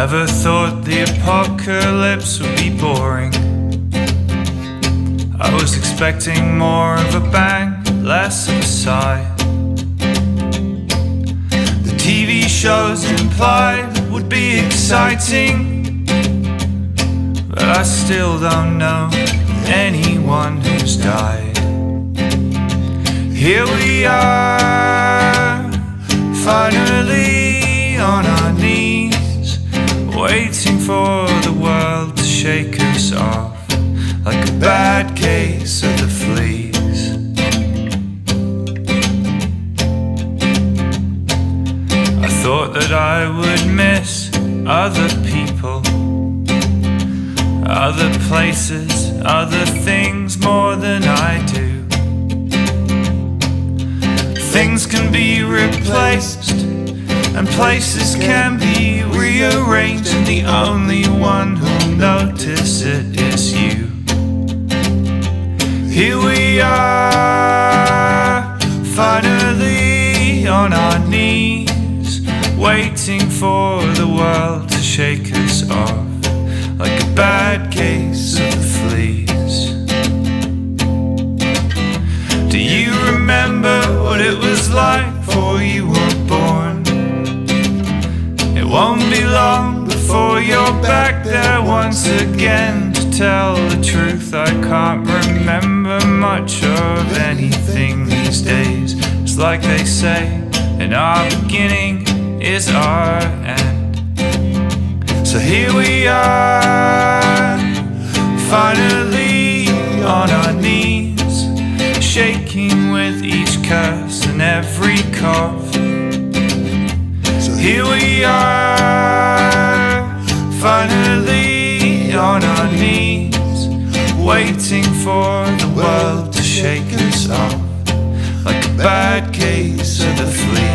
Never thought the apocalypse would be boring. I was expecting more of a bang, less of a sigh. The TV shows implied would be exciting, but I still don't know anyone who's died. Here we are, finally on our knees, waiting for the world to shake us off like a bad case of the fleas. I thought that I would miss other people, other places, other things more than I do. Things can be replaced and places can be rearranged, and the only one who'll notice it is you. Here we are, finally on our knees, waiting for the world to shake us off like a bad case of the fleas. Do you remember what it was like before you were born? It won't be long before you're back there once again. To tell the truth, I can't remember much of anything these days. It's like they say, and our beginning is our end. So here we are, finally on our knees, shaking with each curse and every cough. So here we are, finally on our knees, waiting for the world to shake us off like a bad case of the fleas.